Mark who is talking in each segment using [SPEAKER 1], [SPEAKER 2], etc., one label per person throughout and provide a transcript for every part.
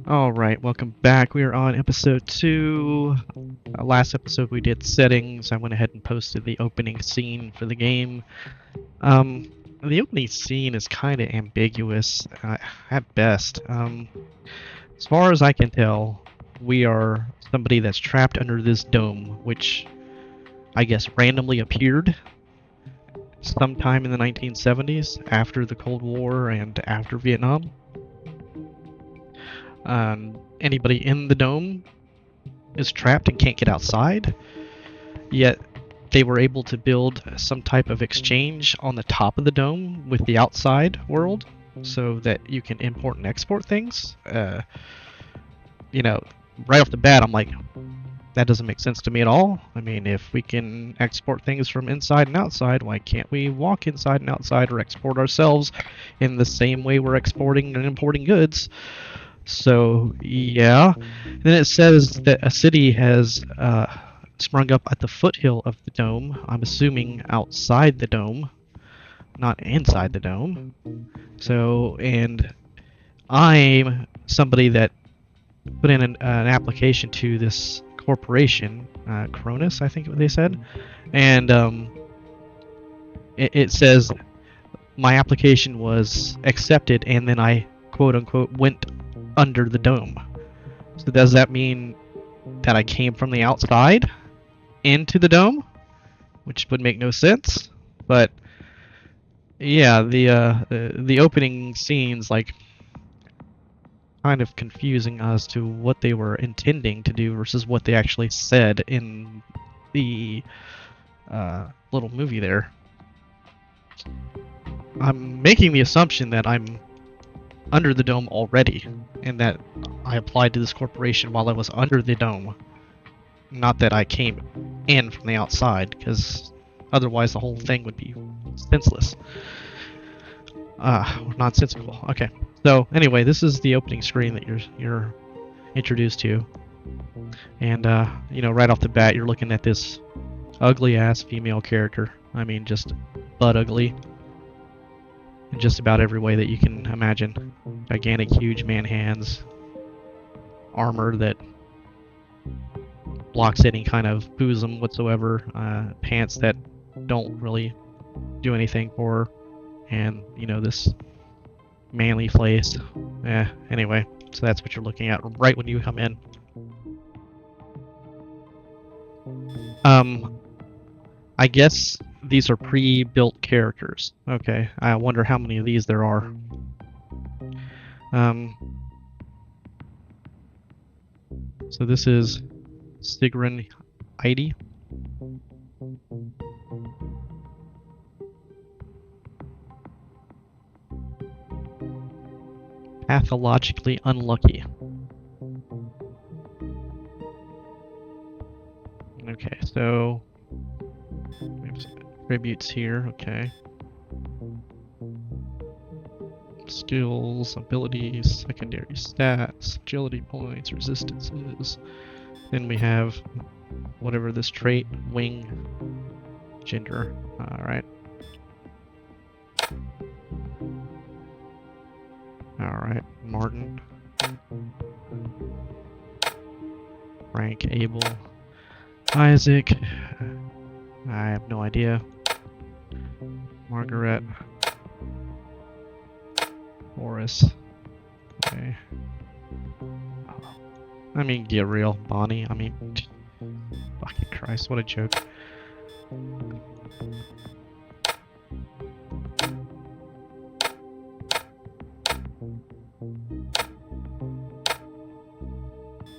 [SPEAKER 1] Alright, welcome back. We are on episode 2. Last episode we did settings. I went ahead and posted the opening scene for the game. The opening scene is kind of ambiguous at best. As far as I can tell, we are somebody that's trapped under this dome, which I guess randomly appeared sometime in the 1970s, after the Cold War and after Vietnam. Anybody in the dome is trapped and can't get outside, yet they were able to build some type of exchange on the top of the dome with the outside world so that you can import and export things. Right off the bat, I'm like, that doesn't make sense to me at all. I mean, if we can export things from inside and outside, why can't we walk inside and outside or export ourselves in the same way we're exporting and importing goods? So, yeah. Then it says that a city has sprung up at the foothill of the dome. I'm assuming outside the dome, not inside the dome. So, and I'm somebody that put in an application to this corporation, Cronus, I think what they said. And it says my application was accepted, and then I, quote unquote, went under the dome. So does that mean that I came from the outside into the dome? Which would make no sense. But yeah, the opening scenes like kind of confusing as to what they were intending to do versus what they actually said in the little movie there. I'm making the assumption that I'm under the dome already, and that I applied to this corporation while I was under the dome. Not that I came in from the outside, because otherwise the whole thing would be senseless. Nonsensical. Okay. So anyway, this is the opening screen that you're introduced to, and right off the bat, you're looking at this ugly-ass female character. I mean, just butt ugly. In just about every way that you can imagine. Gigantic, huge man hands, armor that blocks any kind of bosom whatsoever, pants that don't really do anything for her, and this manly face. Anyway, so that's what you're looking at right when you come in. I guess these are pre-built characters. Okay, I wonder how many of these there are. So this is Sigrun Heidi. Pathologically unlucky. Okay, so attributes here, okay. Skills, abilities, secondary stats, agility points, resistances. Then we have whatever this trait, wing, gender. Alright. Alright, Martin. Frank, Abel, Isaac. I have no idea. Margaret. Boris. Okay. I mean, get real. Bonnie. I mean, fucking Christ, what a joke.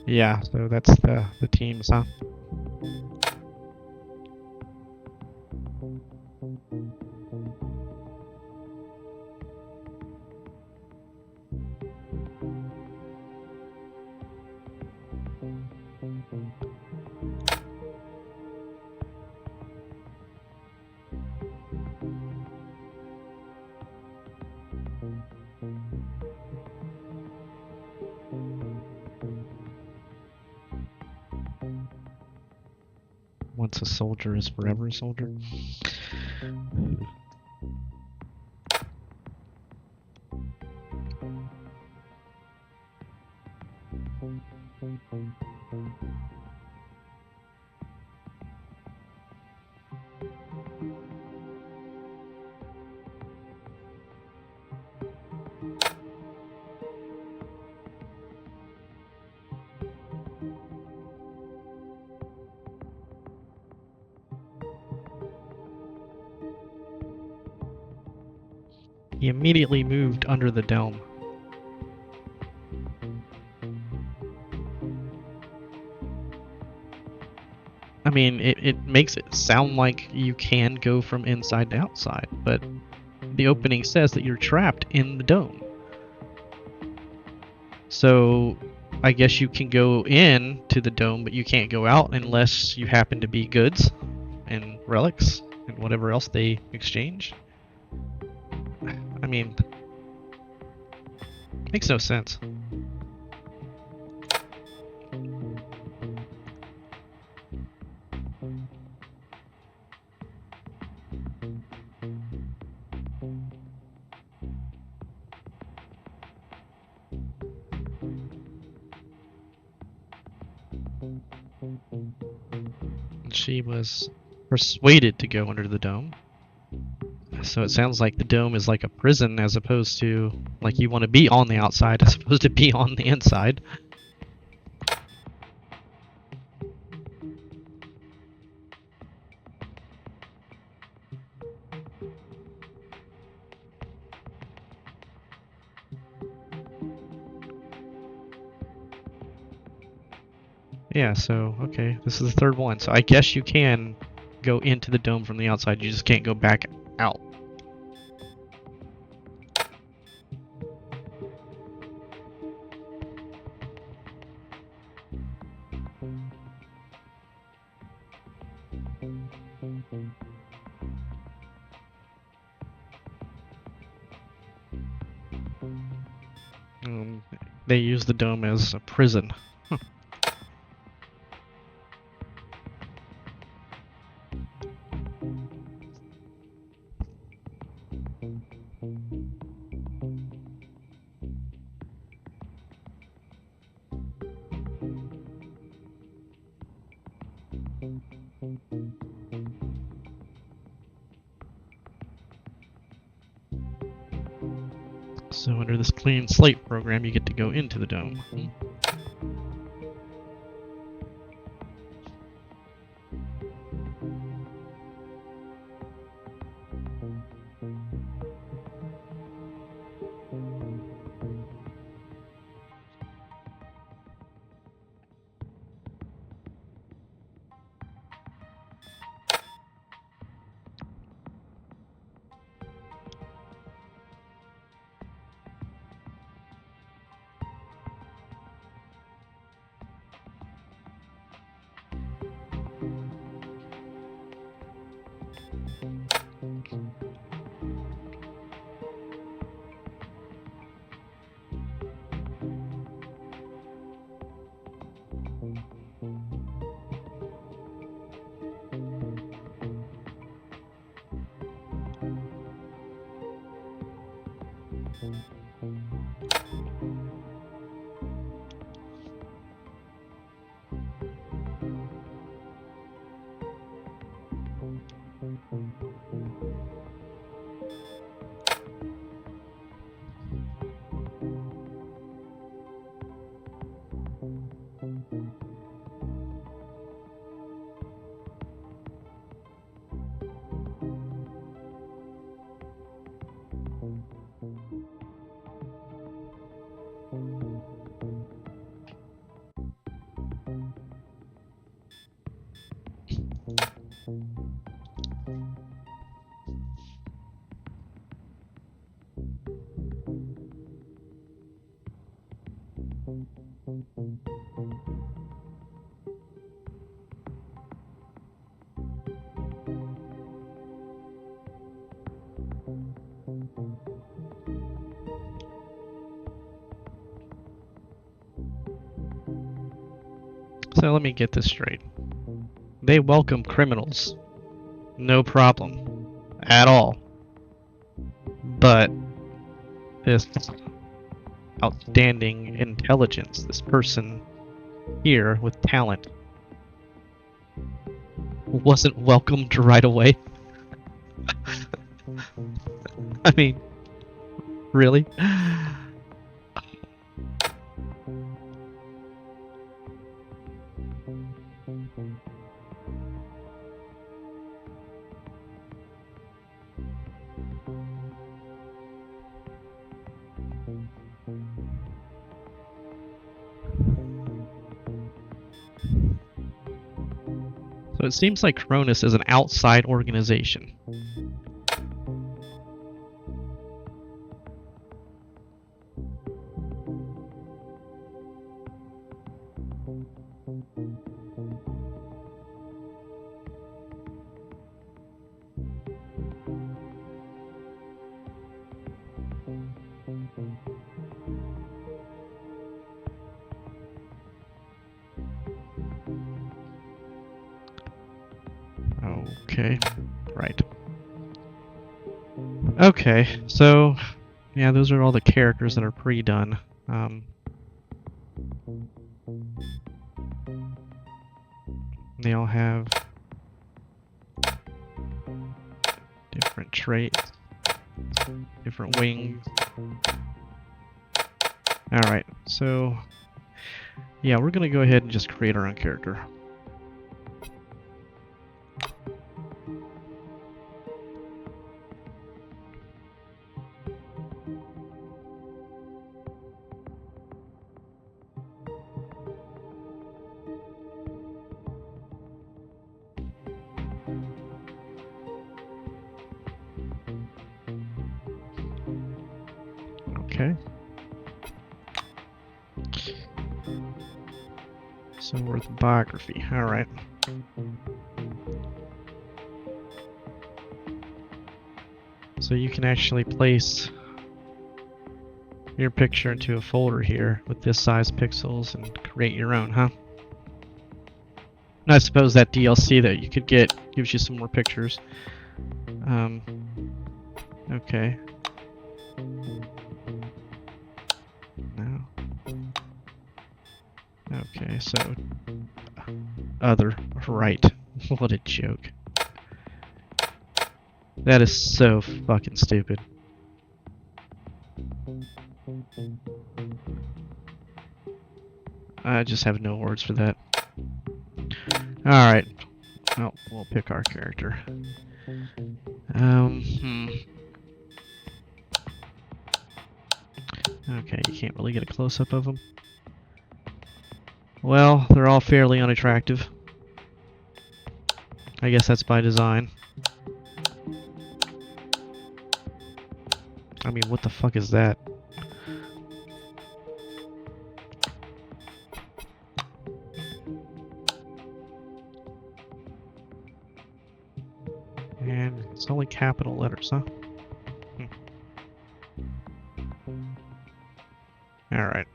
[SPEAKER 1] Yeah, so that's the teams, huh? Once a soldier is forever a soldier. He immediately moved under the dome. I mean, it makes it sound like you can go from inside to outside, but the opening says that you're trapped in the dome. So I guess you can go in to the dome, but you can't go out unless you happen to be goods and relics and whatever else they exchange. I mean, makes no sense. She was persuaded to go under the dome. So it sounds like the dome is like a prison as opposed to like you want to be on the outside as opposed to be on the inside. Yeah, so, okay, this is the third one. So I guess you can go into the dome from the outside, you just can't go back out. They use the dome as a prison. So under this clean slate program, you get to go into the dome. So let me get this straight. They welcome criminals. No problem. At all. But this outstanding intelligence. This person here with talent wasn't welcomed right away. I mean, really? So it seems like Cronus is an outside organization. Okay, right. Okay, so yeah, those are all the characters that are pre-done. They all have different traits, different wings. Alright, so yeah, we're gonna go ahead and just create our own character. Okay. So we're the biography. Alright. So you can actually place your picture into a folder here with this size pixels and create your own, huh? And I suppose that DLC that you could get gives you some more pictures. Okay. No. Okay, so other, right. What a joke. That is so fucking stupid. I just have no words for that. Alright. Well, we'll pick our character. Okay, you can't really get a close-up of them. Well, they're all fairly unattractive. I guess that's by design. I mean, what the fuck is that? And it's only capital letters, huh? Alright.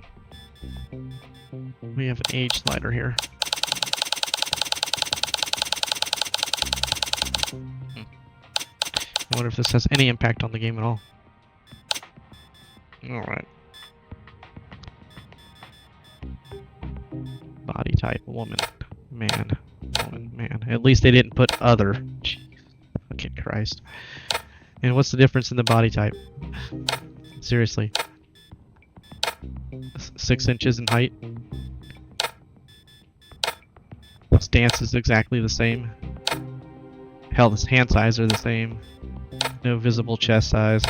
[SPEAKER 1] We have an age slider here. I wonder if this has any impact on the game at all. Alright. Body type, woman, man, woman, man. At least they didn't put other. Jeez, fucking Christ. And what's the difference in the body type? Seriously. 6 inches in height. Stance is exactly the same. Hell, the hand size are the same. No visible chest size.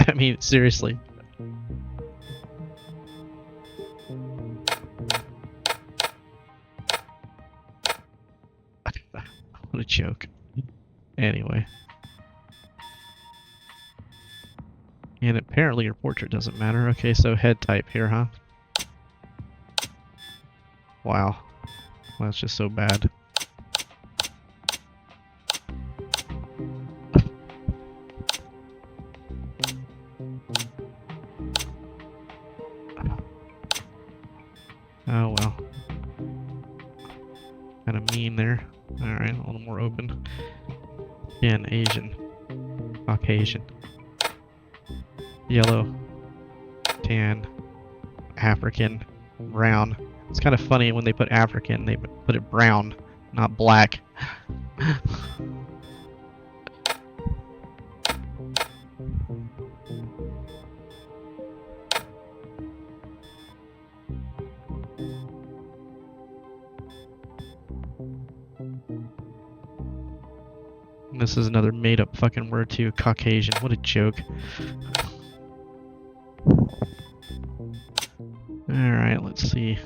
[SPEAKER 1] I mean, seriously. What a joke. Anyway. And apparently your portrait doesn't matter. Okay, so head type here, huh? Wow. Well, that's just so bad. Oh well. Kind of mean there. Alright, a little more open. Again, Asian, Caucasian, yellow, tan, African, brown. It's kind of funny when they put African, they put it brown, not black. This is another made-up fucking word too, Caucasian. What a joke. Alright, let's see.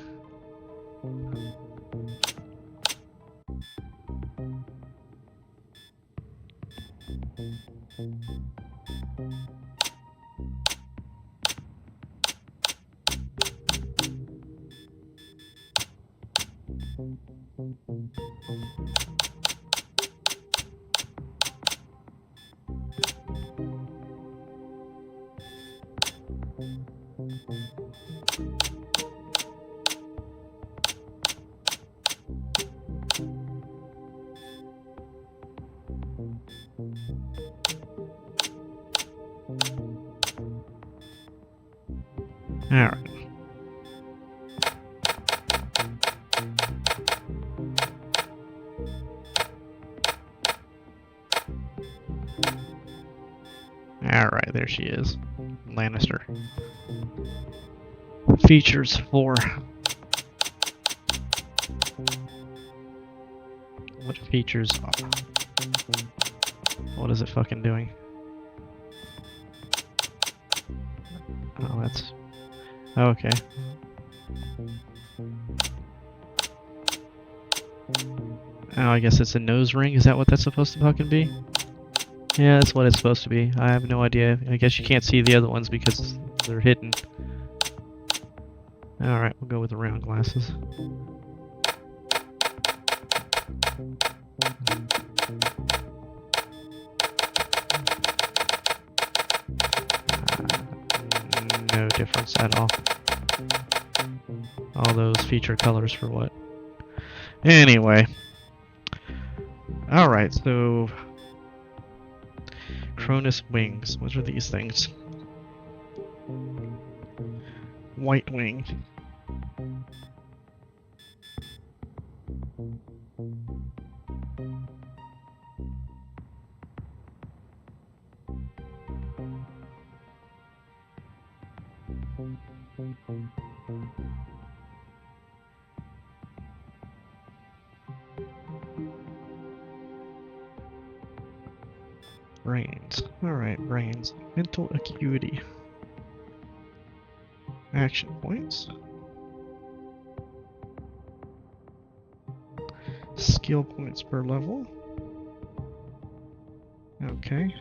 [SPEAKER 1] Alright. Alright, there she is. Lannister. Features 4. What features? What is it fucking doing? Oh, that's... Oh, okay. Oh, I guess it's a nose ring? Is that what that's supposed to fucking be? Yeah, that's what it's supposed to be. I have no idea. I guess you can't see the other ones because they're hidden. Alright, we'll go with the round glasses. No difference at all. All those feature colors for what? Anyway. Alright, so... Cronus wings. What are these things? White wing. Brains. Alright, brains. Mental acuity. Action points. Skill points per level. Okay.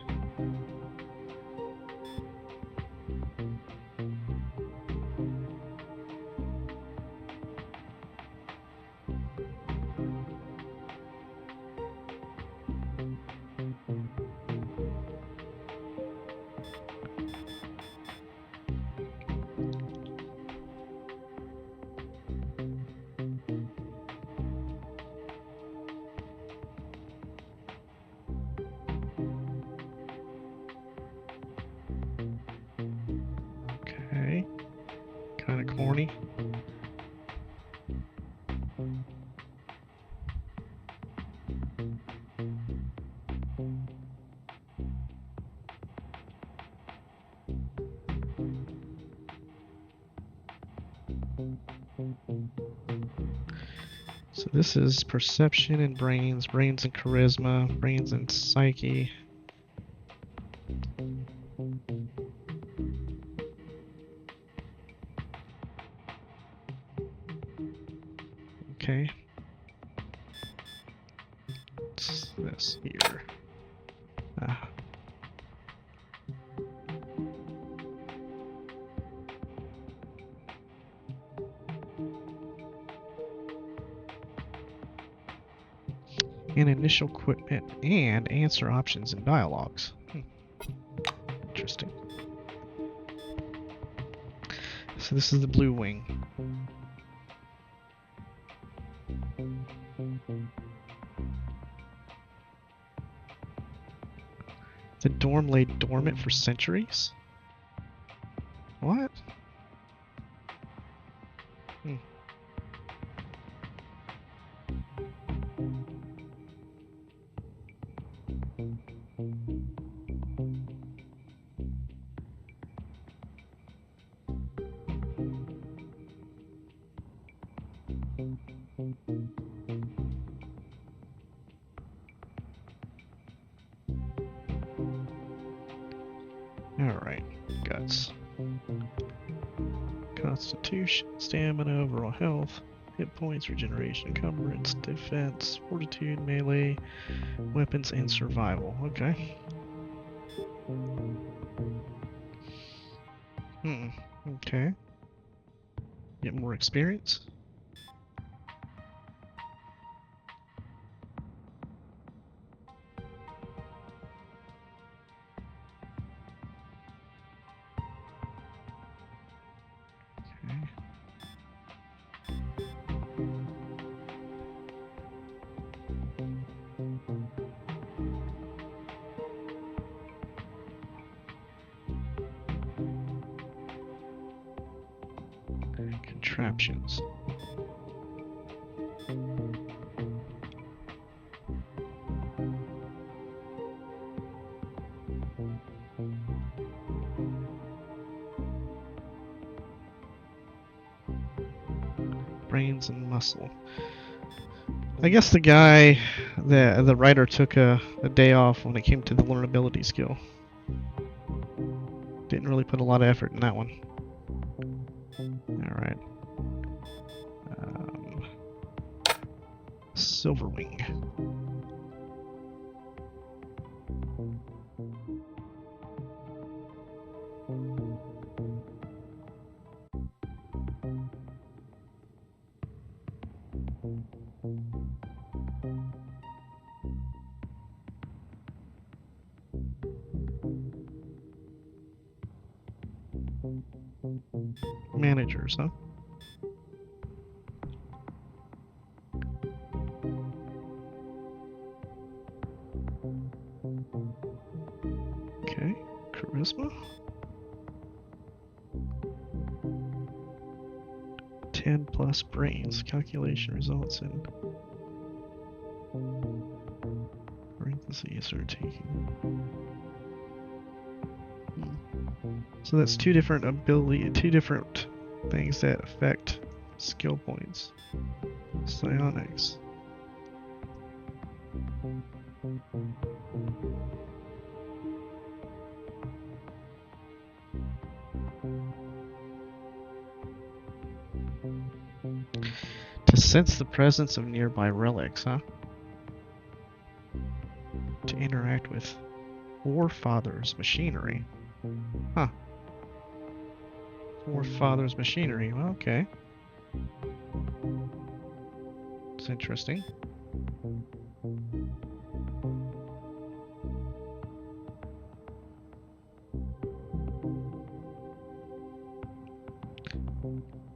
[SPEAKER 1] Okay. Kind of corny. So this is perception and brains, brains and charisma, brains and psyche. Okay. What's this here? Ah. And initial equipment and answer options and dialogues. Interesting. So this is the blue wing. The dorm lay dormant for centuries? What? Hmm. Alright, guts. Constitution, stamina, overall health, hit points, regeneration, encumbrance, defense, fortitude, melee, weapons, and survival. Okay. Okay. Get more experience. Okay. Contraptions. Brains and muscle. I guess the guy, the writer took a day off when it came to the learnability skill. Didn't really put a lot of effort in that one. Alright. Silverwing. Managers, huh? Okay, charisma. 10 plus brains. Calculation results in parentheses are taking. So that's two different things that affect skill points. Psionics. To sense the presence of nearby relics, huh? To interact with Forefathers machinery. Huh. Forefathers machinery. Well, okay. It's interesting.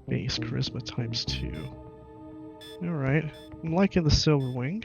[SPEAKER 1] Base charisma times 2. Alright. I'm liking the Silverwing.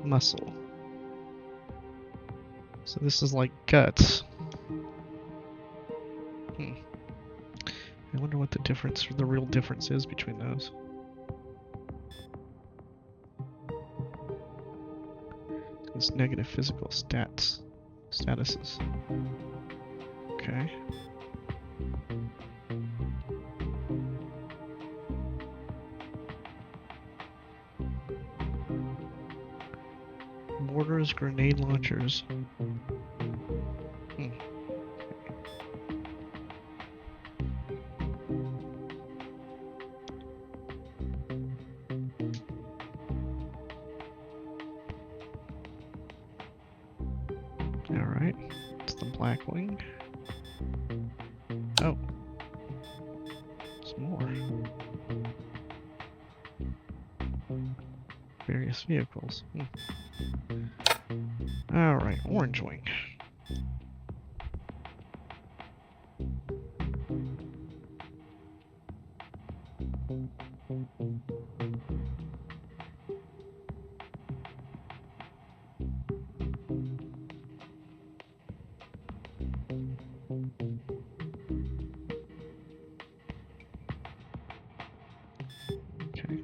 [SPEAKER 1] Muscle. So this is like guts. I wonder what the real difference is between those. It's negative physical statuses. Okay. Mortars, grenade launchers. Alright, it's the black wing. Oh. There's more. Various vehicles. Alright, orange wing. Okay.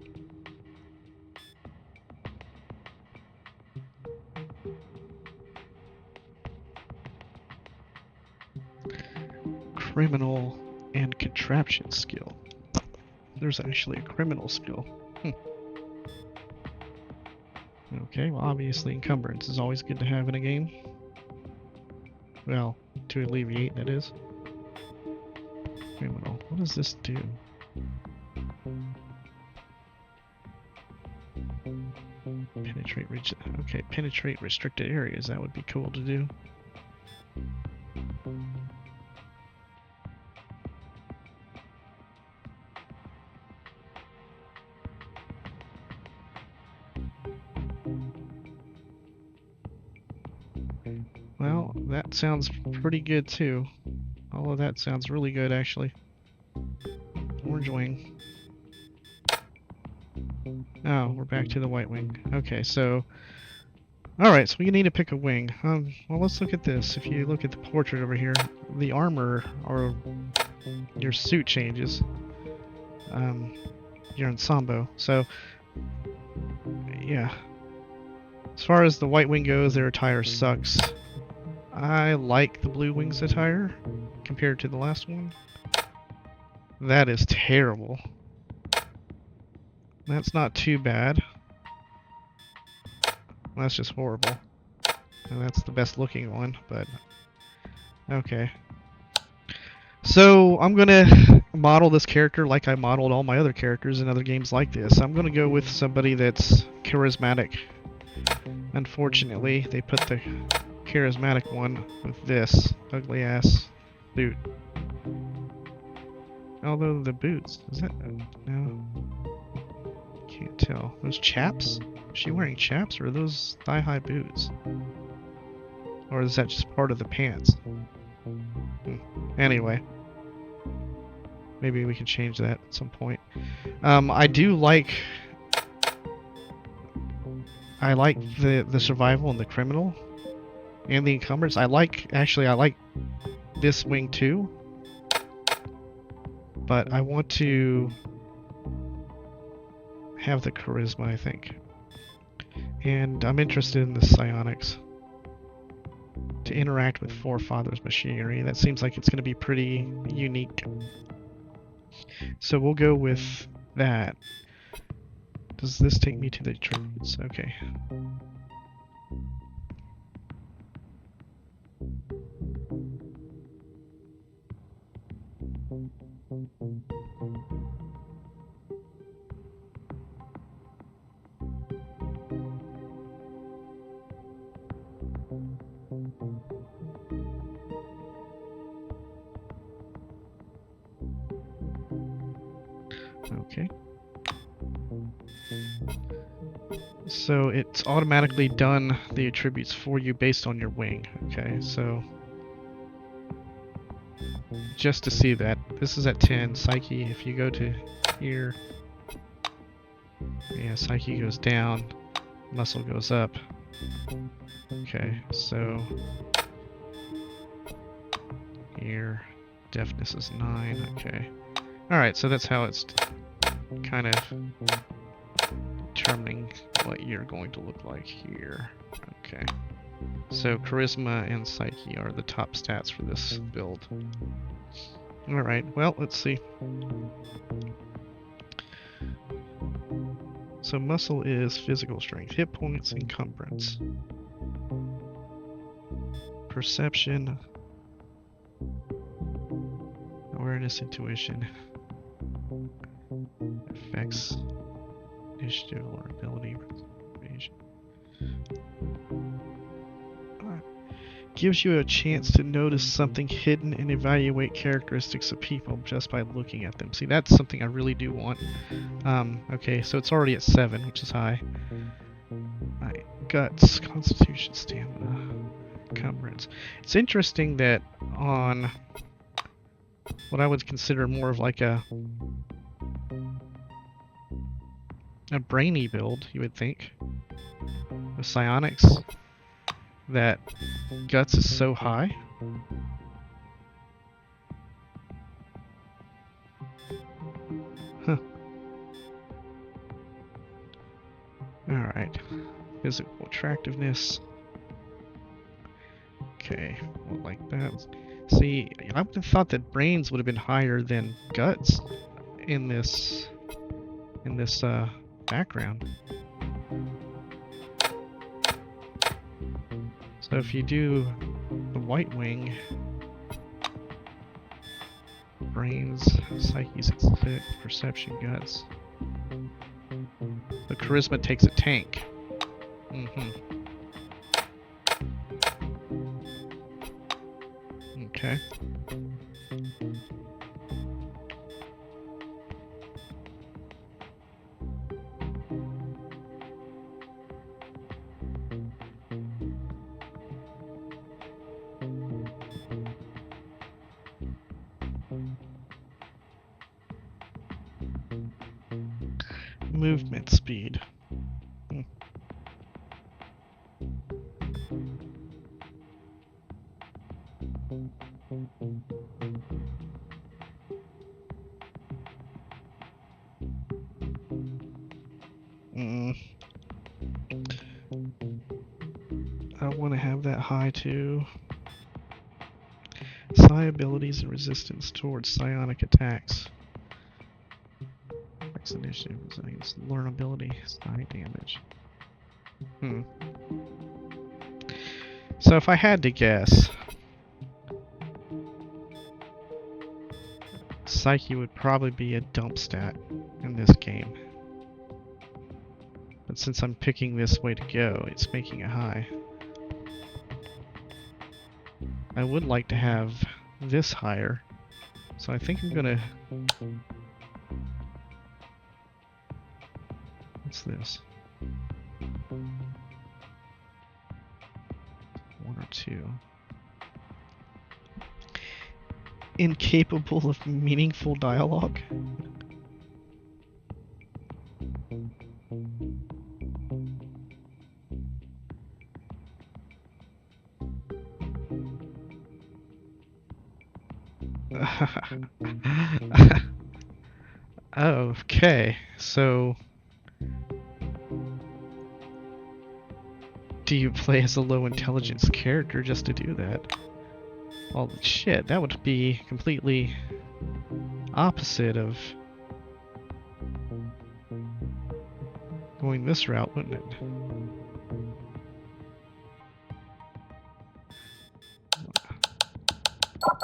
[SPEAKER 1] Criminal and contraption skill. There's actually a criminal skill. Okay, well obviously encumbrance is always good to have in a game. Well, to alleviate, that is. Criminal. What does this do? Penetrate restricted areas. That would be cool to do. Well, that sounds pretty good too. All of that sounds really good actually. Orange wing. Oh, we're back to the white wing. Okay, so... Alright, so we need to pick a wing. Well, let's look at this. If you look at the portrait over here, the armor, or your suit changes. Your ensemble. So, yeah. As far as the white wing goes, their attire sucks. I like the blue wing's attire compared to the last one. That is terrible. That's not too bad. That's just horrible. And that's the best looking one, but okay. So I'm gonna model this character like I modeled all my other characters in other games like this. I'm gonna go with somebody that's charismatic. Unfortunately, they put the charismatic one with this ugly ass boot. Although the boots, is that no? Can't tell. Those chaps? Is she wearing chaps or are those thigh-high boots? Or is that just part of the pants? Anyway. Maybe we can change that at some point. I like the survival and the criminal and the encumbrance. I like this wing too. But I want to have the charisma, I think. And I'm interested in the psionics. To interact with Forefathers machinery. That seems like it's going to be pretty unique. So we'll go with that. Does this take me to the attributes? Okay. Okay. So it's automatically done the attributes for you based on your wing. Okay, so just to see that, this is at 10. Psyche, if you go to here, yeah, Psyche goes down, muscle goes up. Okay, so here, deafness is 9. Okay. Alright, so that's how it's kind of determining what you're going to look like here. Okay. So charisma and psyche are the top stats for this build. Alright, well, let's see. So muscle is physical strength, hit points, encumbrance, perception, awareness, intuition, effects, initiative or ability, evasion. gives you a chance to notice something hidden and evaluate characteristics of people just by looking at them. See, that's something I really do want. Okay, so it's already at 7, which is high. Alright, guts, constitution, stamina, encumbrance. It's interesting that on what I would consider more of like a brainy build, you would think, of psionics, that guts is so high. Huh. Alright. Physical attractiveness. Okay, well, like that. See, I would have thought that brains would have been higher than guts in this background. So if you do the white wing, brains, psyche's fit, perception, guts. The charisma takes a tank. Okay. Movement speed. I want to have that high too. Psi abilities and resistance towards psionic attacks. Flex initiative, resilience, learnability, psi damage. So if I had to guess, Psyche would probably be a dump stat in this game. But since I'm picking this way to go, it's making it high. I would like to have this higher, so I think I'm gonna... What's this? 1 or 2. Incapable of meaningful dialogue? Okay, so do you play as a low intelligence character just to do that? Well, shit, that would be completely opposite of going this route, wouldn't it?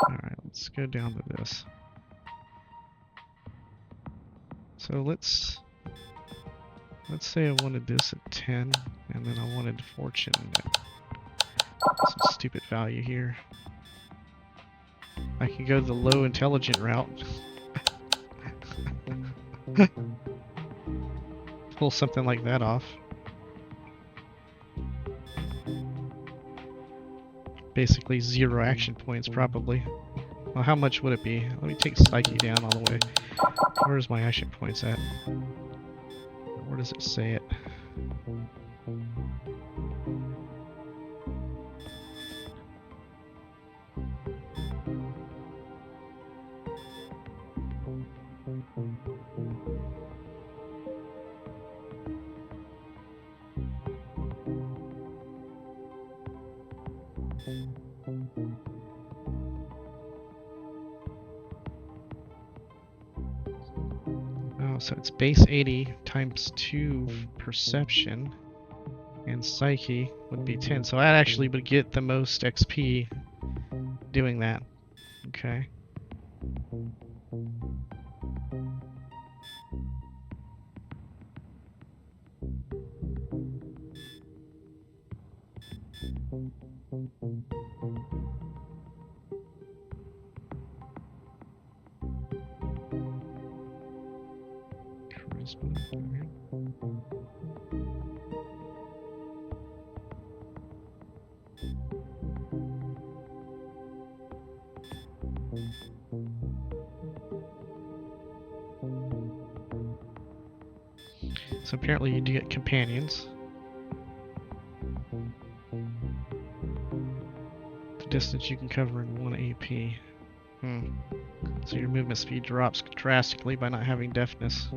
[SPEAKER 1] Alright, let's go down to this. So let's say I wanted this at 10, and then I wanted fortune at some stupid value here. I can go the low intelligent route. Pull something like that off. Basically 0 action points, probably. Well, how much would it be? Let me take Psyche down all the way. Where's my action points at? Where does it say it? Oh, so it's base 80 times 2 perception, and psyche would be 10. So I actually would get the most XP doing that. Okay. Charisma. Alright. So apparently you do get companions. The distance you can cover in 1 AP. So your movement speed drops drastically by not having deafness.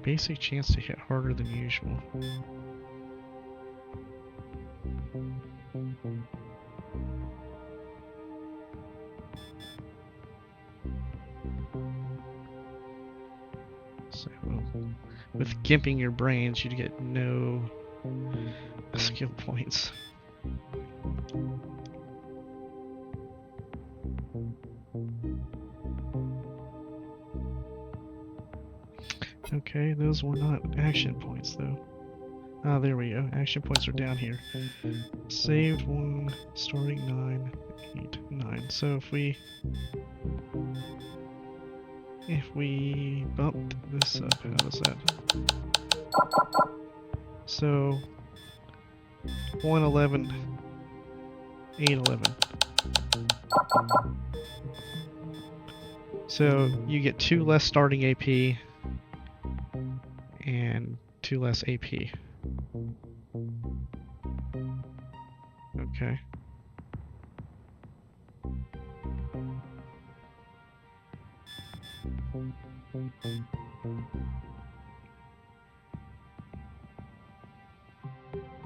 [SPEAKER 1] Basic chance to hit harder than usual. So, with gimping your brains, you'd get no skill points. Okay, those were not action points though. Ah, there we go. Action points are down here. Saved 1, starting 9, 8, 9. So if we bump this up, how does that? So 111, 811. So you get 2 less starting AP and 2 less AP. Okay.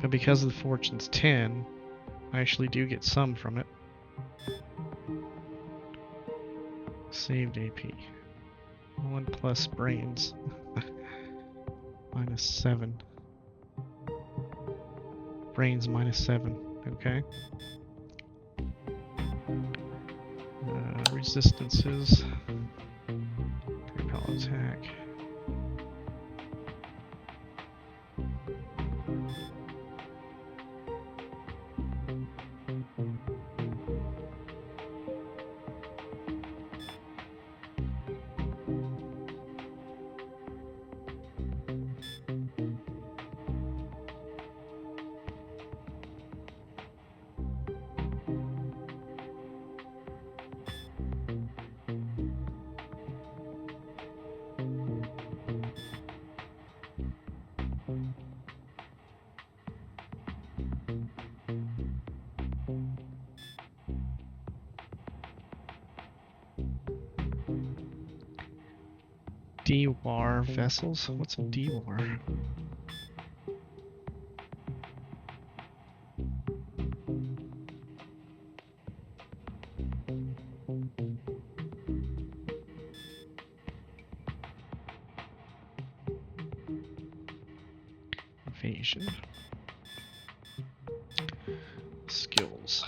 [SPEAKER 1] But because the fortune's 10, I actually do get some from it. Saved AP. 1 plus brains. Minus 7. Brains minus 7. Okay. Resistances. 3-power attack. D-War vessels? What's a D-War? Invasion. Skills.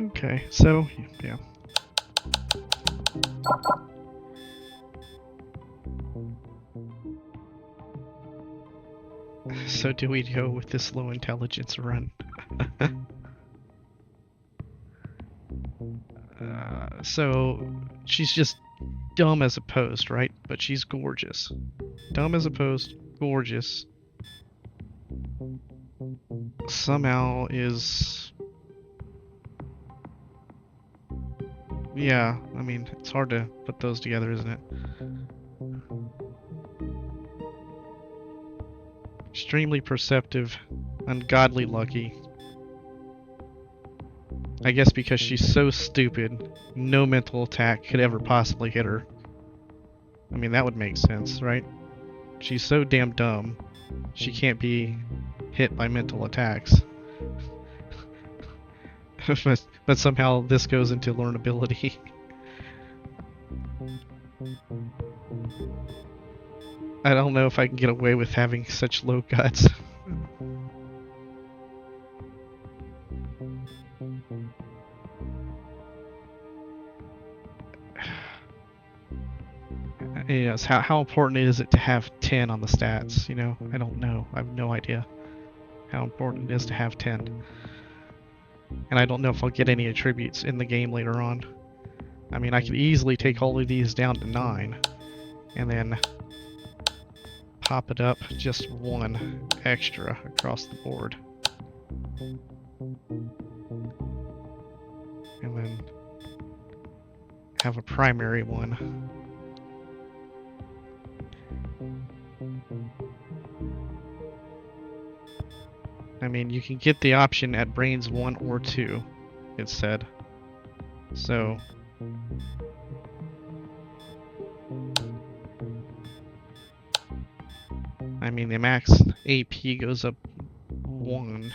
[SPEAKER 1] Okay, so, yeah. So do we go with this low intelligence run? So she's just dumb as a post, right? But she's gorgeous. Dumb as a post, gorgeous. Somehow is... Yeah, I mean, it's hard to put those together, isn't it? Extremely perceptive, ungodly lucky. I guess because she's so stupid, no mental attack could ever possibly hit her. I mean, that would make sense, right? She's so damn dumb, she can't be hit by mental attacks. but somehow this goes into learnability. I don't know if I can get away with having such low guts. Yes, how important is it to have 10 on the stats? You know, I don't know. I have no idea how important it is to have 10. And I don't know if I'll get any attributes in the game later on. I mean, I could easily take all of these down to 9 and then pop it up just 1 extra across the board. And then have a primary one. I mean, you can get the option at brains 1 or 2, it said. So... I mean, the max AP goes up 1.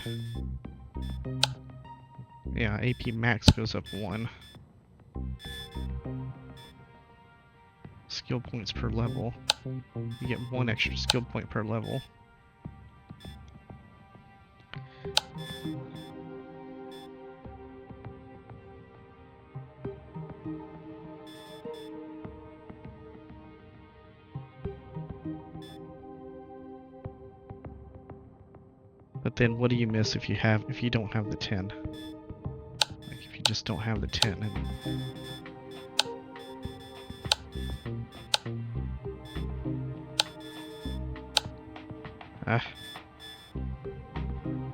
[SPEAKER 1] Yeah, AP max goes up 1. Skill points per level. You get 1 extra skill point per level. But then what do you miss if you don't have the 10? Like if you just don't have the 10 and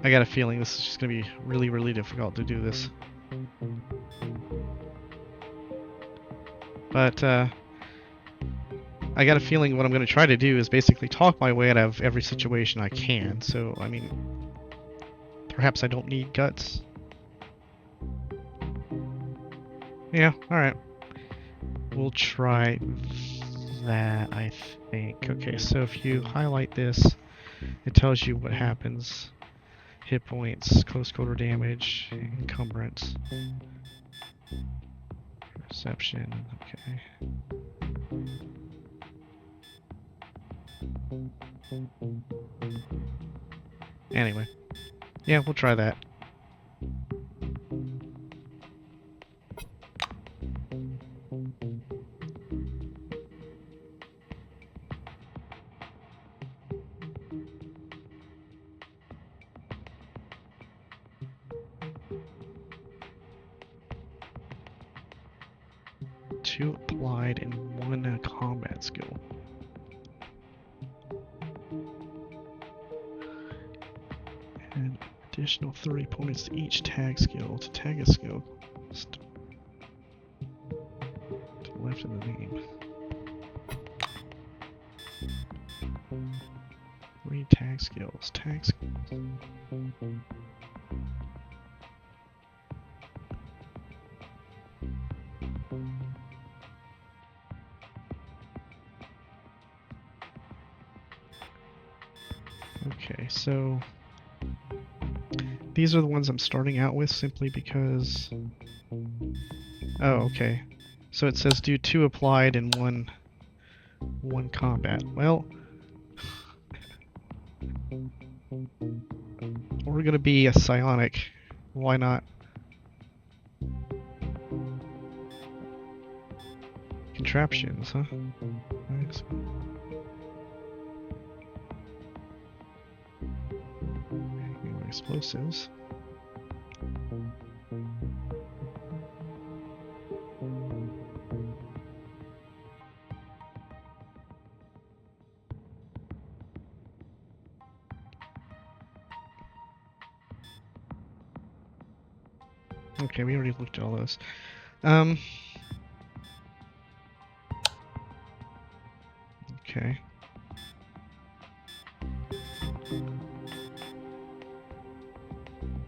[SPEAKER 1] I got a feeling this is just gonna be really, really difficult to do this. But I got a feeling what I'm gonna try to do is basically talk my way out of every situation I can. So I mean, perhaps I don't need guts. Yeah, alright. We'll try that, I think. Okay, so if you highlight this, it tells you what happens. Hit points, close quarter damage, encumbrance, perception, okay. Anyway, yeah, we'll try that. Two applied and 1 combat skill. And additional 30 points to each tag skill. To tag a skill, to the left of the name. 3 tag skills. Tag skills. Okay, so these are the ones I'm starting out with simply because... Oh, okay. So it says do 2 applied and 1 combat. Well, we're gonna be a psionic. Why not? contraptions, huh? Nice. Explosives. Okay, we already looked at all those. Okay.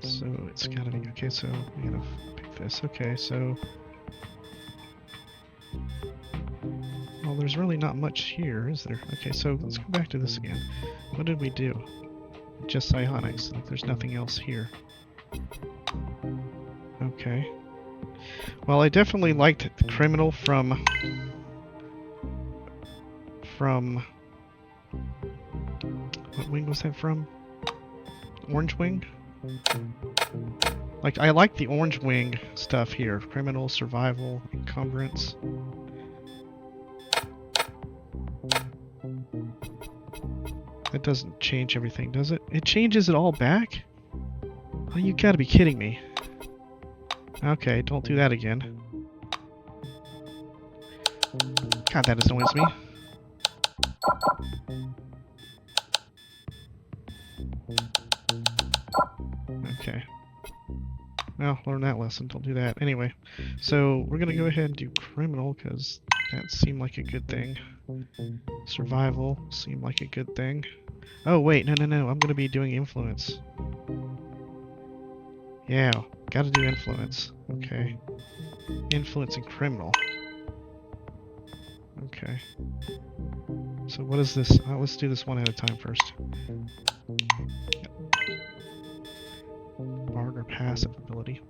[SPEAKER 1] So it's gotta be okay. So we gotta pick this. Okay, so well, there's really not much here, is there? Okay, so let's go back to this again. What did we do? Just psionics. Like, there's nothing else here. Okay. Well, I definitely liked the criminal from what wing was that from? Orange wing? Like, I like the orange wing stuff here. Criminal, survival, encumbrance. That doesn't change everything, does it? It changes it all back? Oh, you gotta be kidding me. Okay, don't do that again. God, that annoys me. Okay. Well, learn that lesson. Don't do that. Anyway, so we're gonna go ahead and do criminal, because that seemed like a good thing. Survival seemed like a good thing. Oh, wait, no. I'm gonna be doing influence. Yeah, gotta do influence. Okay. Influence and criminal. Okay. So what is this? Let's do this one at a time first. Barter passive ability.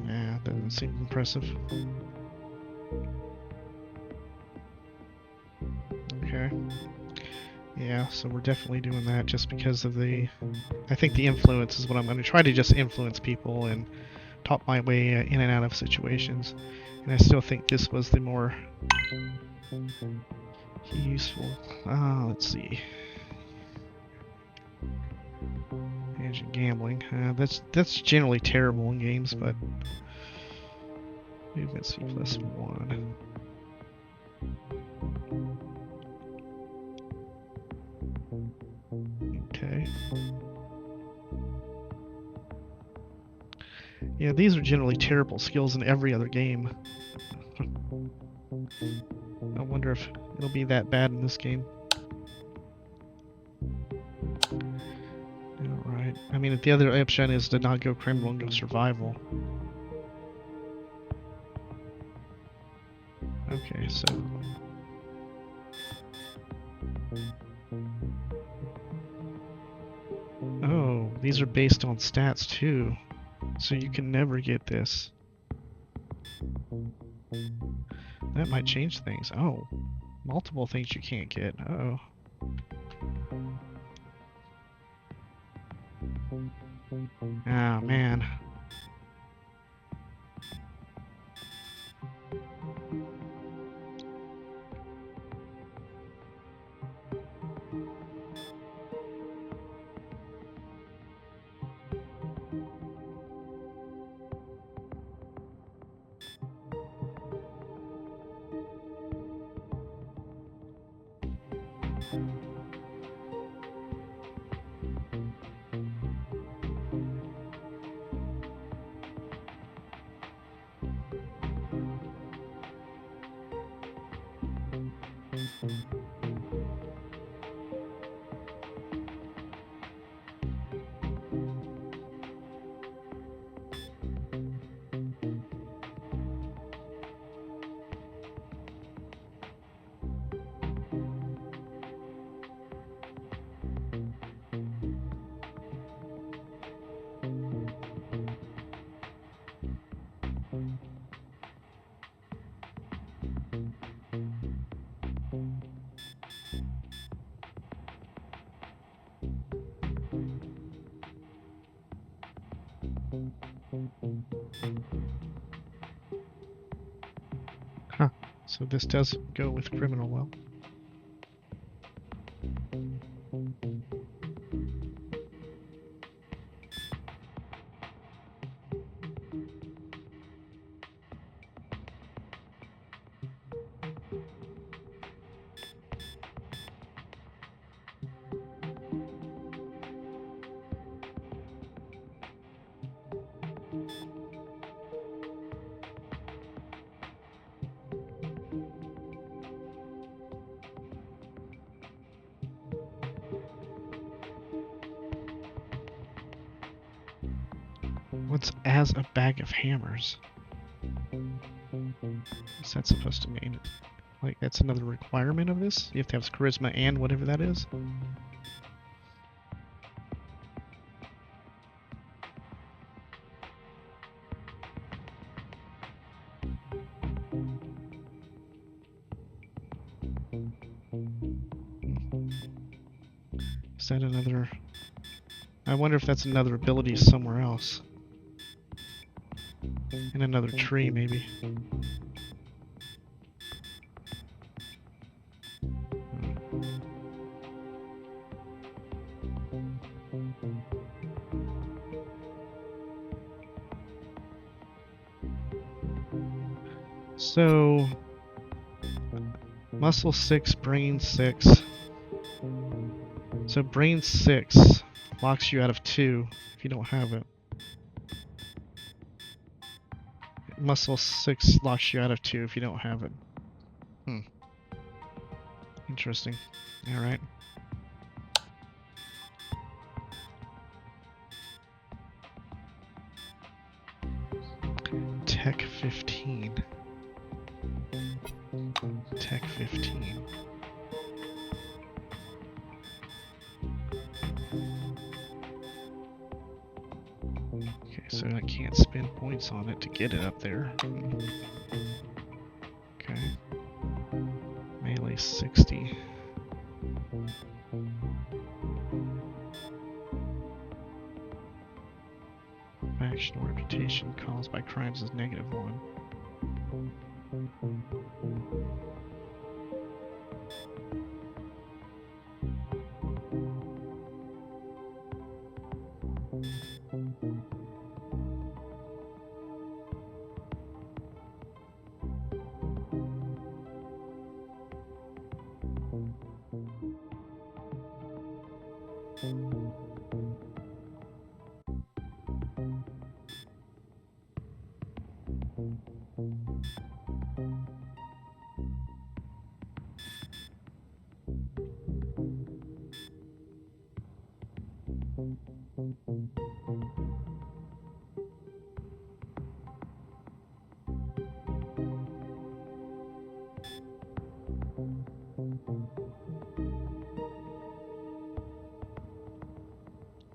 [SPEAKER 1] Yeah, that doesn't seem impressive. Okay. Yeah, so we're definitely doing that just because of the... I think the influence is what I'm going to try to just influence people and talk my way in and out of situations. And I still think this was the more useful. Let's see. Managing gambling. That's generally terrible in games, but movement C plus 1. Okay. Yeah, these are generally terrible skills in every other game. I wonder if it'll be that bad in this game. Alright. I mean, the other option is to not go criminal and go survival. Okay, so... Oh, these are based on stats too. So you can never get this. That might change things. Oh, multiple things you can't get. Uh-oh. Ah, man. So this does go with criminal law. What's as a bag of hammers? What's that supposed to mean? Like, that's another requirement of this? You have to have charisma and whatever that is? Is that another... I wonder if that's another ability somewhere else. In another tree, maybe. So... Muscle 6, Brain 6. So Brain 6 locks you out of 2 if you don't have it. Muscle 6 locks you out of 2 if you don't have it. Interesting. Alright. Tech 15. Tech 15. Okay, so I can't spend points on it to get it up there. Okay. Melee 60. Factional reputation caused by crimes is -1.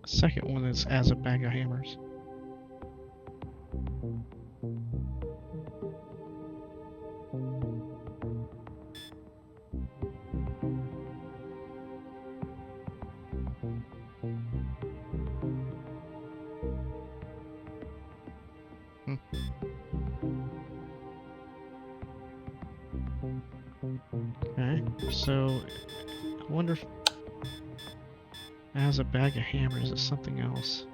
[SPEAKER 1] Second one is as a bag of hammers. Okay, so I wonder if as a bag of hammers is something else.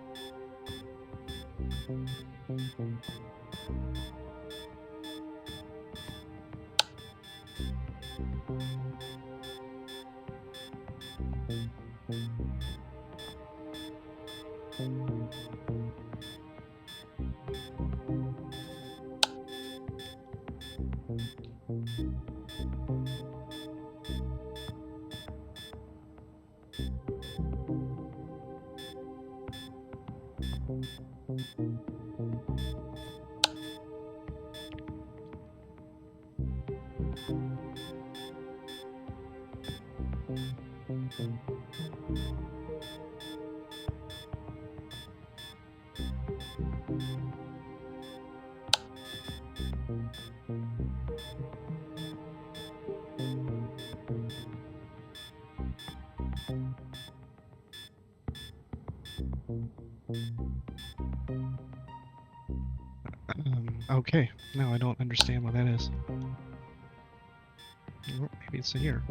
[SPEAKER 1] Okay, no, I don't understand what that is. Oh, maybe it's in here.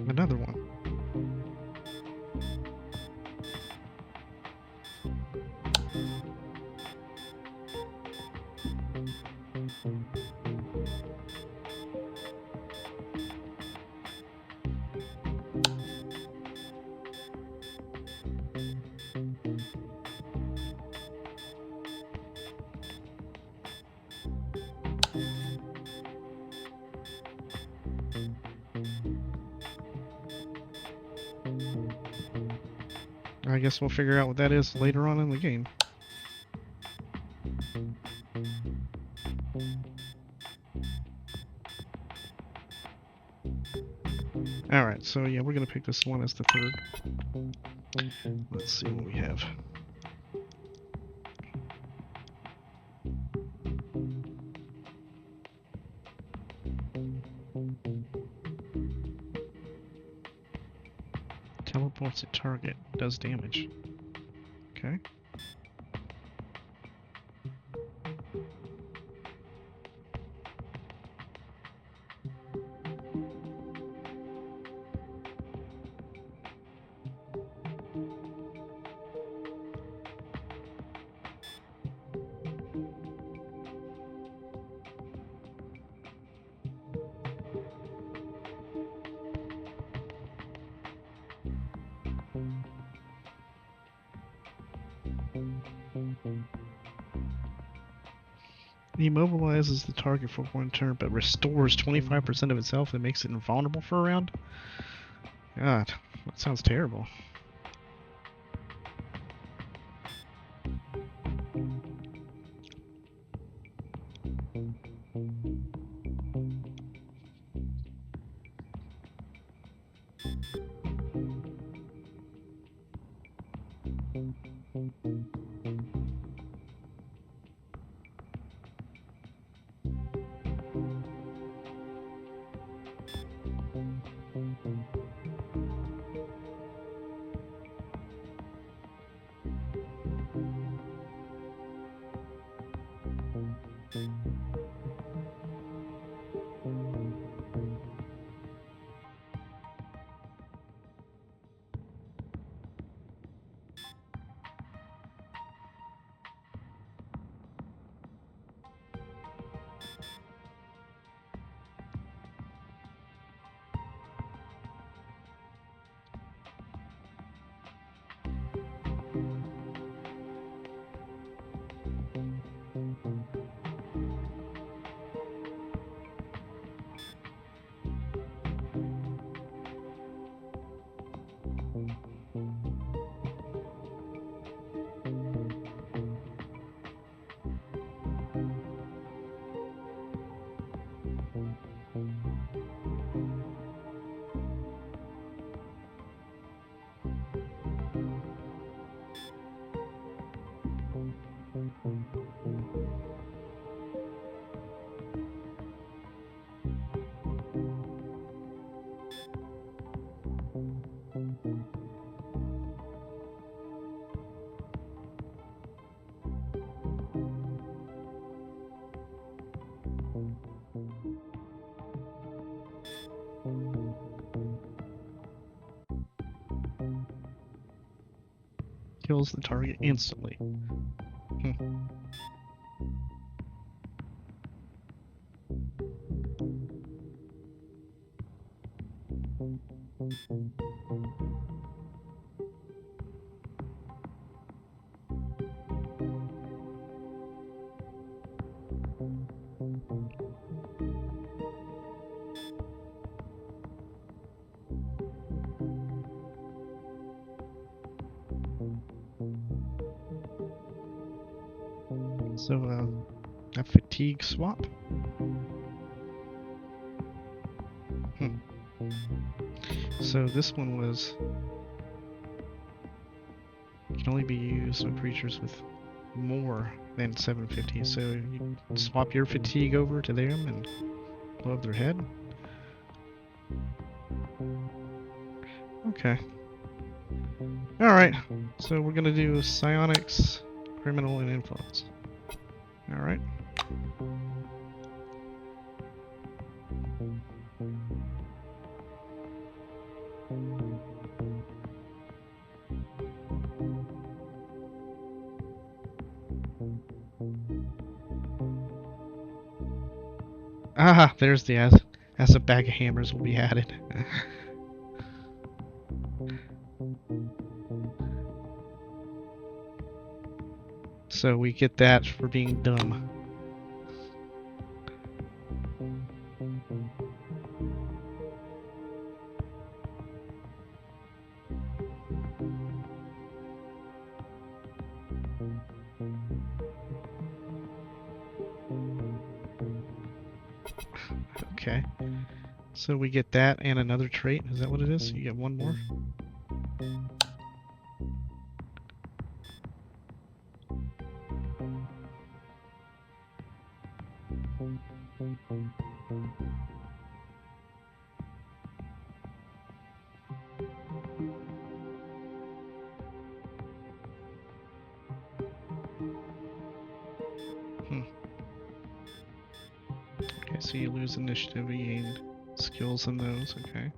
[SPEAKER 1] Another one. I guess we'll figure out what that is later on in the game. Alright, so yeah, we're gonna pick this one as the third. Let's see what we have. Teleports a target, does damage. Okay. Immobilizes the target for one turn, but restores 25% of its health and makes it invulnerable for a round? God, that sounds terrible. Kills the target instantly. So, a fatigue swap? So this one was can only be used on creatures with more than 750. So you swap your fatigue over to them and blow up their head. Okay. Alright, so we're gonna do psionics, criminal, and influence. Alright. Ah, there's the as a bag of hammers will be added. So we get that for being dumb. Okay. So we get that and another trait. Is that what it is? You get one more? Okay, so you lose initiative, you gain skills in those, okay.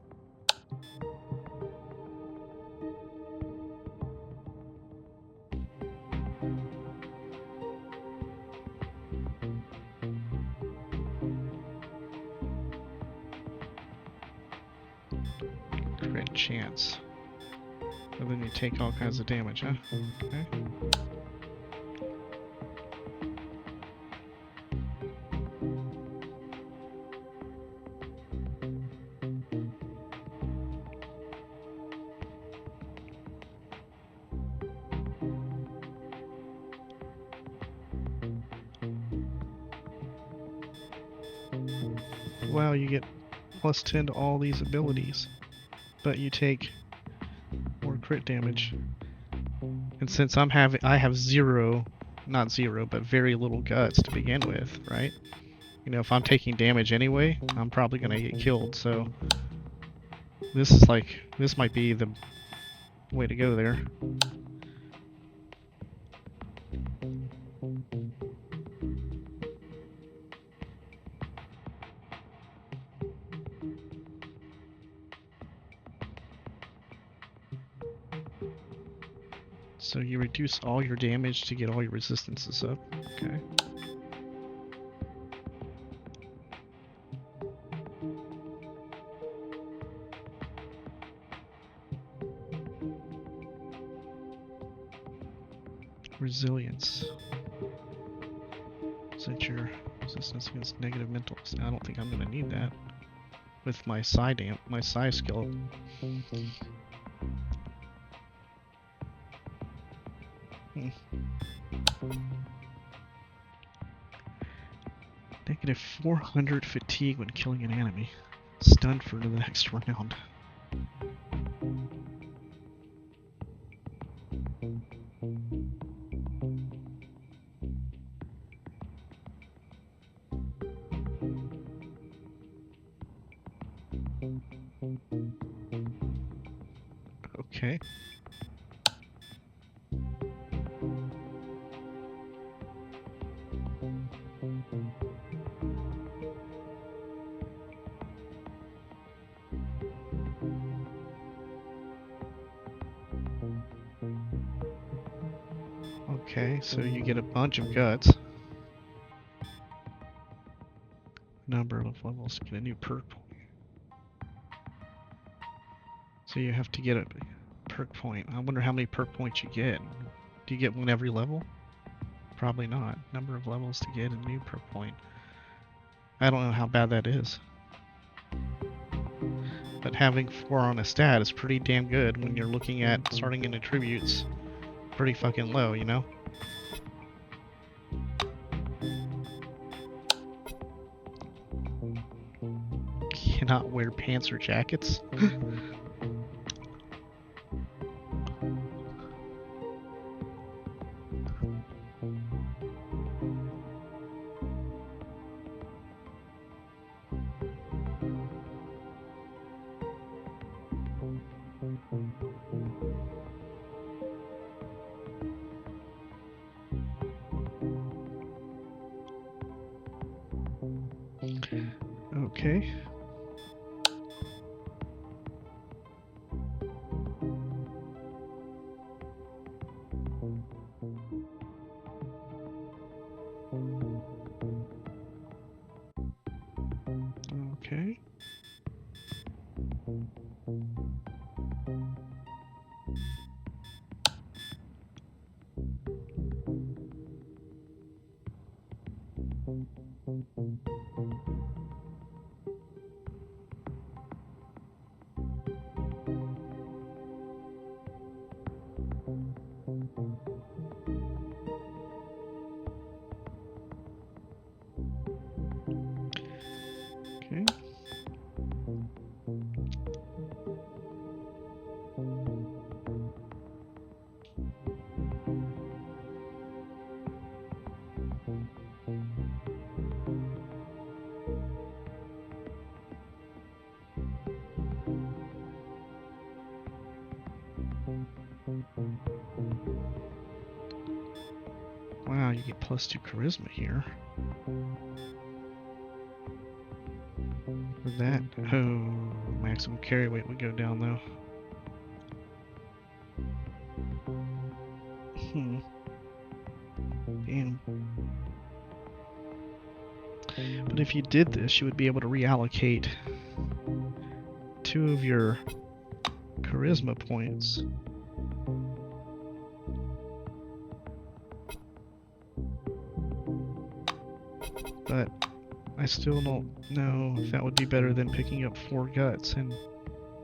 [SPEAKER 1] Crit chance. And then you take all kinds of damage, huh? Okay. Wow, you get plus 10 to all these abilities, but you take more crit damage. And since I have zero, not zero, but very little guts to begin with, right? You know, if I'm taking damage anyway, I'm probably gonna get killed, so this might be the way to go there. So you reduce all your damage to get all your resistances up. Okay. Resilience. Set your resistance against negative mental. I don't think I'm gonna need that with my psi skill. Negative 400 fatigue when killing an enemy. Stunned for the next round. Okay. Okay, so you get a bunch of guts. Number of levels to get a new perk point. So you have to get a perk point. I wonder how many perk points you get. Do you get one every level? Probably not. Number of levels to get a new perk point. I don't know how bad that is. But having 4 on a stat is pretty damn good when you're looking at starting in attributes pretty fucking low, you know? Cannot wear pants or jackets. Okay. Okay. Okay. Wow, you get +2 charisma here. For that, oh, maximum carry weight would go down though. Damn. But if you did this, you would be able to reallocate 2 of your charisma points. But I still don't know if that would be better than picking up 4 guts and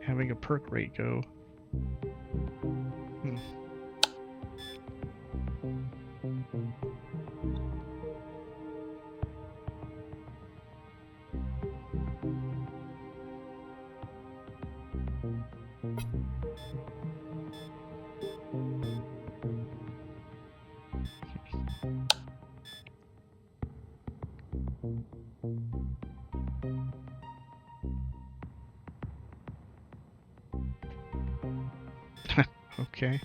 [SPEAKER 1] having a perk rate go. Okay.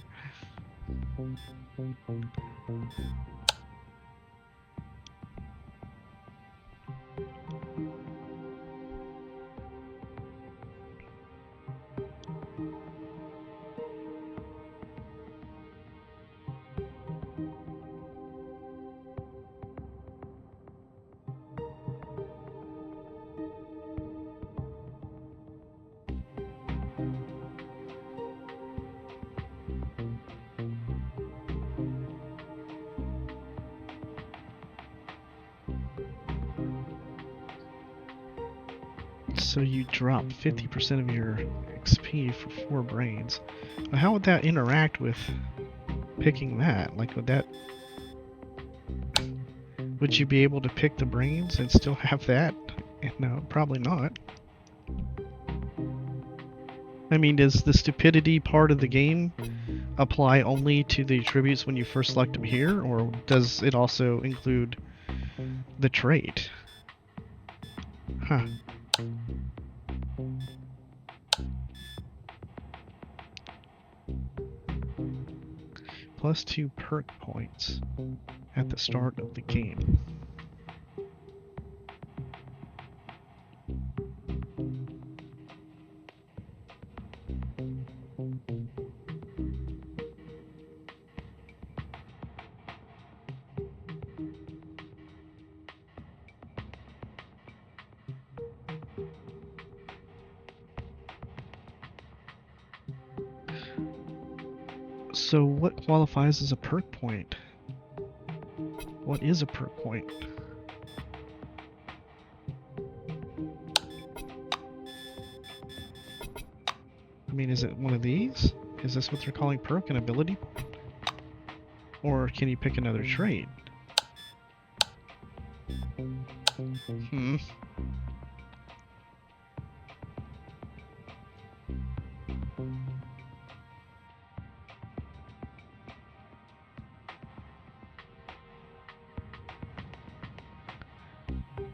[SPEAKER 1] So you drop 50% of your XP for 4 brains. How would that interact with picking that? Like, would you be able to pick the brains and still have that? No, probably not. I mean, does the stupidity part of the game apply only to the attributes when you first select them here, or does it also include the trait? Huh. +2 perk points at the start of the game. So what qualifies as a perk point? What is a perk point? I mean, is it one of these? Is this what they're calling perk, an ability? Or can you pick another trait?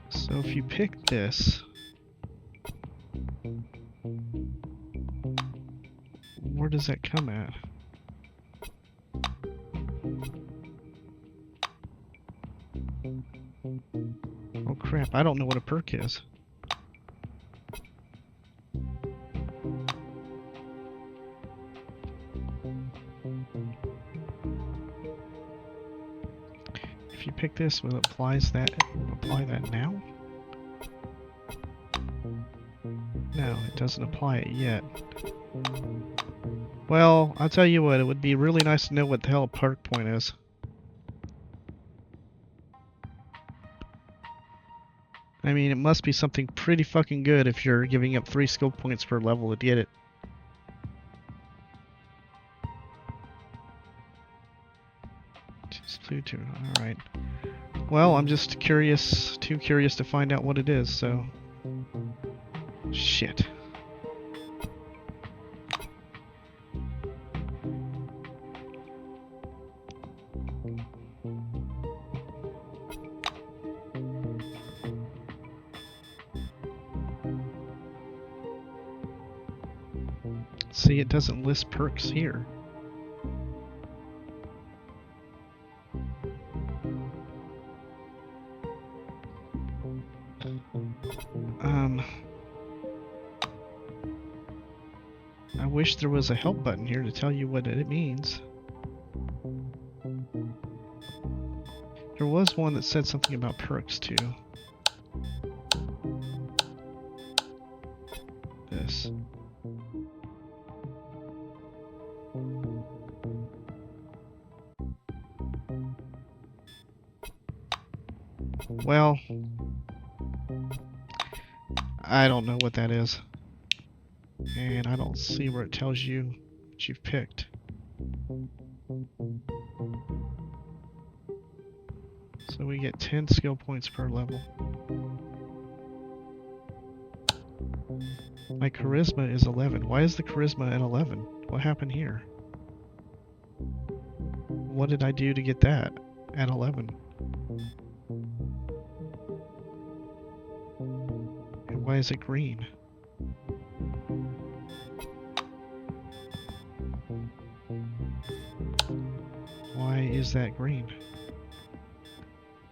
[SPEAKER 1] So if you pick this, where does that come at? Oh crap, I don't know what a perk is. If you pick this, will it apply that now? No, it doesn't apply it yet. Well, I'll tell you what, it would be really nice to know what the hell a perk point is. I mean, it must be something pretty fucking good if you're giving up 3 skill points per level to get it. Just flew to, alright. Well, I'm just curious, too curious to find out what it is, so... Shit. See, it doesn't list perks here. I wish there was a help button here to tell you what it means. There was one that said something about perks too. This. Well, I don't know what that is. And I don't see where it tells you what you've picked. So we get 10 skill points per level. My charisma is 11. Why is the charisma at 11? What happened here? What did I do to get that at 11? And why is it green? Why is that green?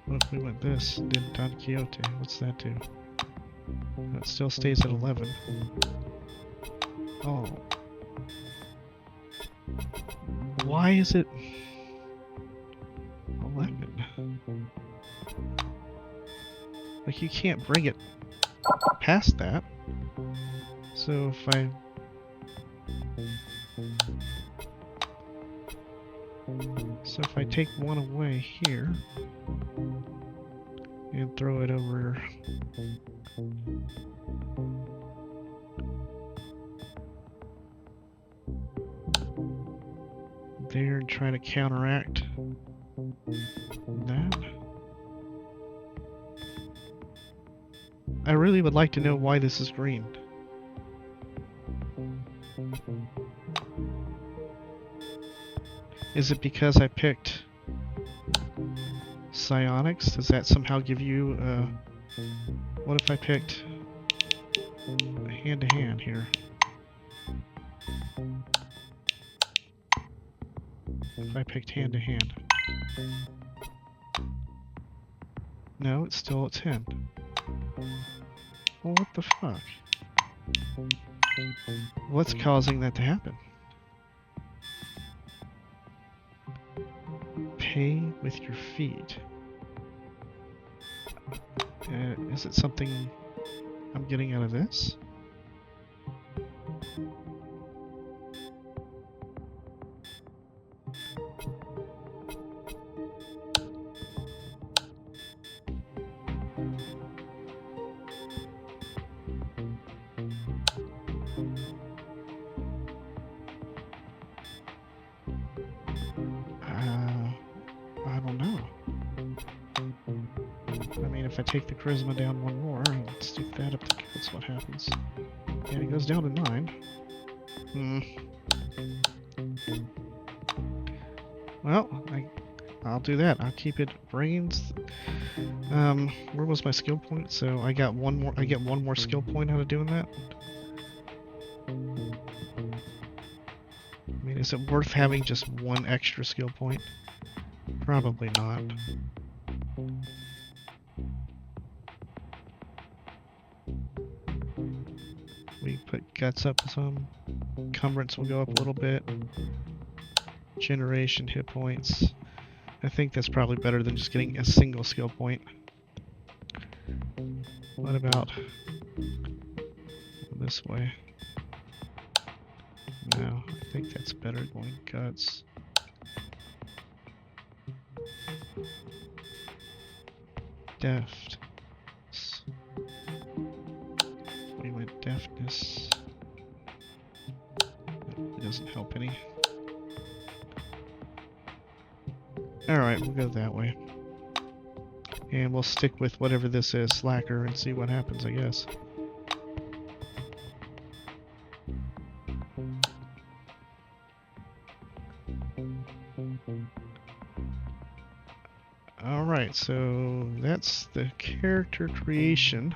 [SPEAKER 1] What if we went this, did Don Quixote? What's that do? That still stays at 11. Oh. Why is it 11? Like, you can't bring it past that. So if I take one away here and throw it over there and try to counteract that. I really would like to know why this is green. Is it because I picked psionics? Does that somehow give you, what if I picked hand-to-hand here? If I picked hand-to-hand. No, it's still at 10. Well, what the fuck? What's causing that to happen? Pay with your feet. Is it something I'm getting out of this? I don't know. I mean, if I take the charisma down one more, and stick that up to, that's what happens. Yeah, it goes down to 9. Well, I'll do that. I'll keep it brains. Where was my skill point? So I got one more. I get one more skill point out of doing that. mean, is it worth having just one extra skill point? Probably not. We put guts up some. Encumbrance will go up a little bit. Generation, hit points. I think that's probably better than just getting a single skill point. What about this way? No, I think that's better going guts. Deft. We went deftness. It doesn't help any. Alright, we'll go that way. And we'll stick with whatever this is, slacker, and see what happens, I guess. Alright, so that's the character creation.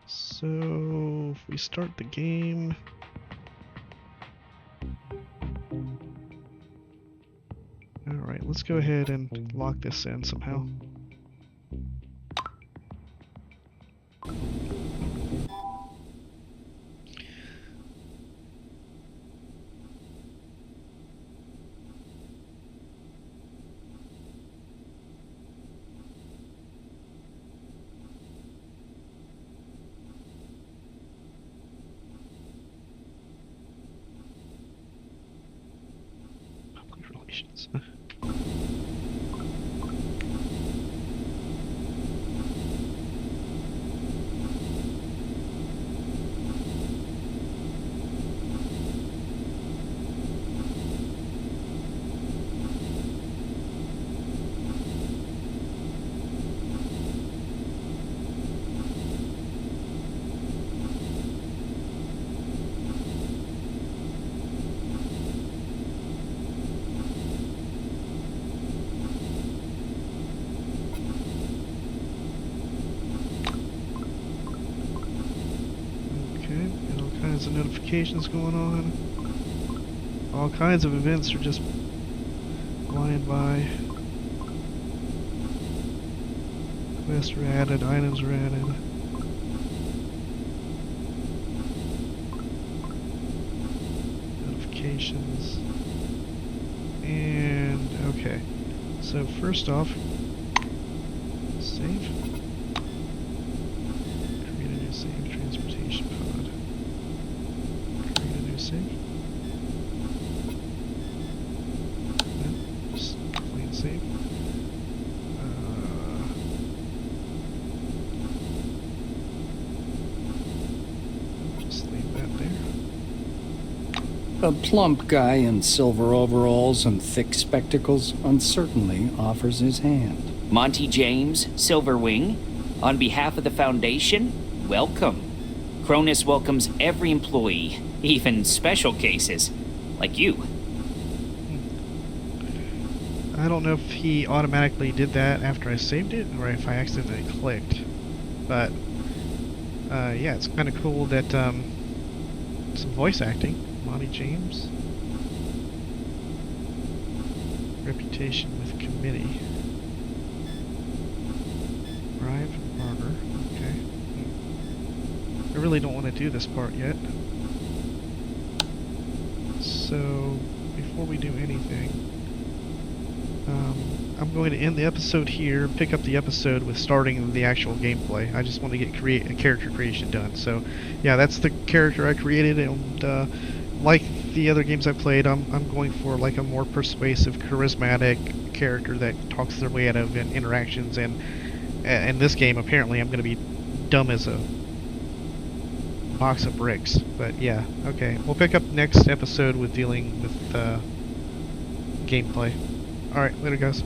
[SPEAKER 1] So if we start the game, alright, let's go ahead and lock this in somehow. Public relations. Of notifications going on. All kinds of events are just flying by. Quests are added, items are added. Notifications. And okay. So first off, save. Create a new save transportation pod. Save. No, just plain save. Just leave that there.
[SPEAKER 2] A plump guy in silver overalls and thick spectacles uncertainly offers his hand.
[SPEAKER 3] Monty James, Silverwing, on behalf of the Foundation, welcome. Cronus welcomes every employee, even special cases, like you.
[SPEAKER 1] I don't know if he automatically did that after I saved it, or if I accidentally clicked. But, yeah, it's kind of cool that, some voice acting. Monty James. Reputation with committee. Bribe and murder. Okay. I really don't want to do this part yet. So, before we do anything, I'm going to end the episode here, pick up the episode with starting the actual gameplay. I just want to get character creation done. So, yeah, that's the character I created, and like the other games I played, I'm going for like a more persuasive, charismatic character that talks their way out of interactions, and in this game, apparently, I'm going to be dumb as a box of bricks. But yeah, okay. We'll pick up next episode with dealing with gameplay. Alright, later guys.